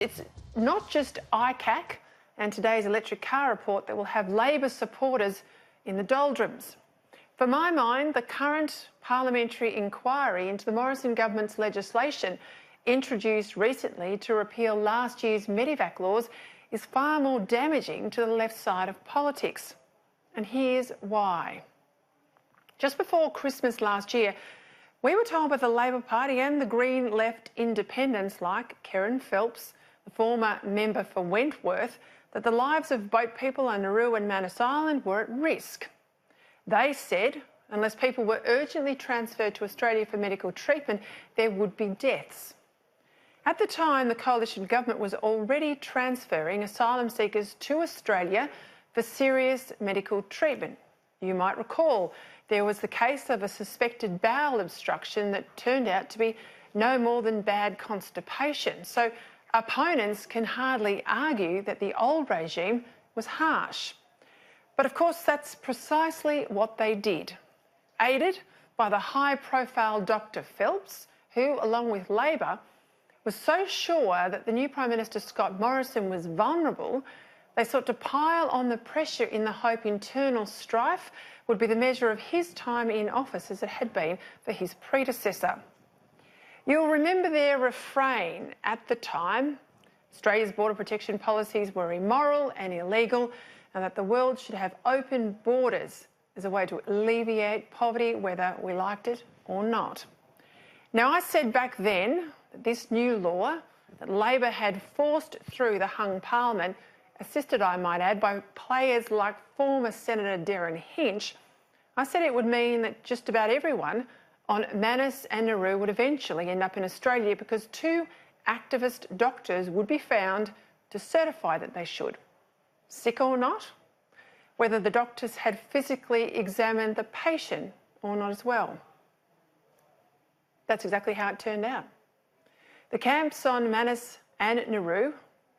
It's not just ICAC and today's electric car report that will have Labor supporters in the doldrums. For my mind, the current parliamentary inquiry into the Morrison government's legislation introduced recently to repeal last year's Medevac laws is far more damaging to the left side of politics. And here's why. Just before Christmas last year, we were told by the Labor Party and the Green left independents like Kerryn Phelps, the former member for Wentworth, that the lives of boat people on Nauru and Manus Island were at risk. They said unless people were urgently transferred to Australia for medical treatment, there would be deaths. At the time, the coalition government was already transferring asylum seekers to Australia for serious medical treatment. You might recall there was the case of a suspected bowel obstruction that turned out to be no more than bad constipation. So opponents can hardly argue that the old regime was harsh. But of course, that's precisely what they did. Aided by the high-profile Dr. Phelps, who, along with Labor, was so sure that the new Prime Minister Scott Morrison was vulnerable, they sought to pile on the pressure in the hope internal strife would be the measure of his time in office as it had been for his predecessor. You'll remember their refrain at the time: Australia's border protection policies were immoral and illegal, and that the world should have open borders as a way to alleviate poverty, whether we liked it or not. Now, I said back then that this new law that Labor had forced through the hung parliament, assisted, I might add, by players like former Senator Derryn Hinch, I said it would mean that just about everyone on Manus and Nauru would eventually end up in Australia because two activist doctors would be found to certify that they should. Sick or not, whether the doctors had physically examined the patient or not as well. That's exactly how it turned out. The camps on Manus and Nauru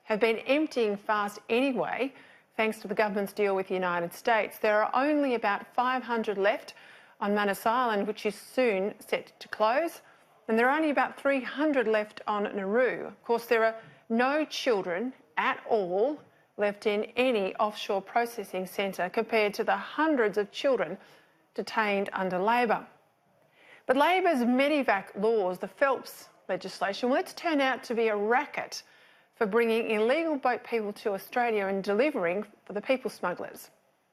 have been emptying fast anyway, thanks to the government's deal with the United States. There are only about 500 left on Manus Island, which is soon set to close, and there are only about 300 left on Nauru. Of course, there are no children at all left in any offshore processing centre compared to the hundreds of children detained under Labor. But Labor's Medevac laws, the Phelps legislation, well, it's turned out to be a racket for bringing illegal boat people to Australia and delivering for the people smugglers,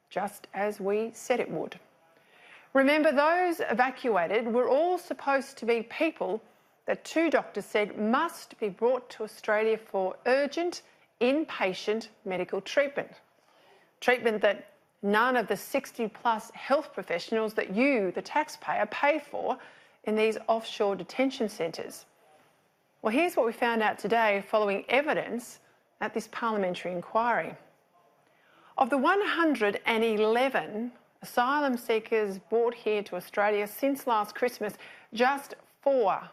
just as we said it would. Remember, those evacuated were all supposed to be people that two doctors said must be brought to Australia for urgent, inpatient medical treatment. Treatment that none of the 60-plus health professionals that you, the taxpayer, pay for in these offshore detention centres. Well, here's what we found out today following evidence at this parliamentary inquiry. Of the 111 asylum seekers brought here to Australia since last Christmas, just four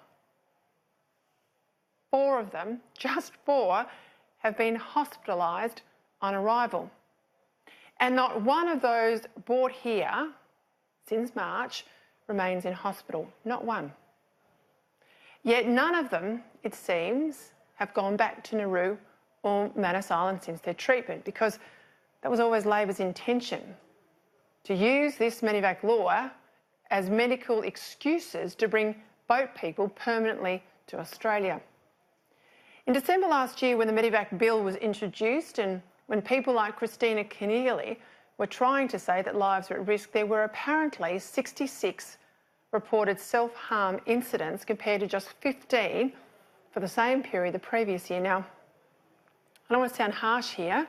of them, have been hospitalised on arrival. And not one of those brought here since March remains in hospital. Not one. Yet none of them, it seems, have gone back to Nauru or Manus Island since their treatment, because that was always Labor's intention, to use this Medevac law as medical excuses to bring boat people permanently to Australia. In December last year, when the Medevac bill was introduced and when people like Christina Keneally were trying to say that lives are at risk, there were apparently 66 reported self-harm incidents compared to just 15 for the same period the previous year. Now, I don't want to sound harsh here,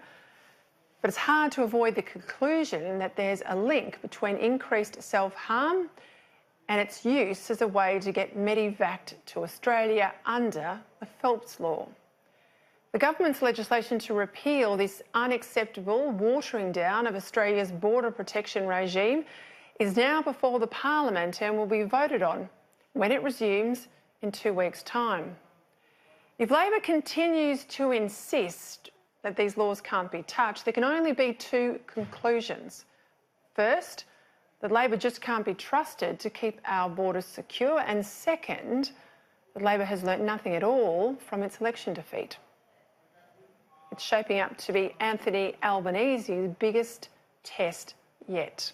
but it's hard to avoid the conclusion that there's a link between increased self-harm and its use as a way to get Medevaced to Australia under the Phelps law. The government's legislation to repeal this unacceptable watering down of Australia's border protection regime is now before the Parliament and will be voted on when it resumes in 2 weeks' time. If Labor continues to insist that these laws can't be touched, there can only be two conclusions. First, that Labor just can't be trusted to keep our borders secure, and second, that Labor has learnt nothing at all from its election defeat. It's shaping up to be Anthony Albanese's biggest test yet.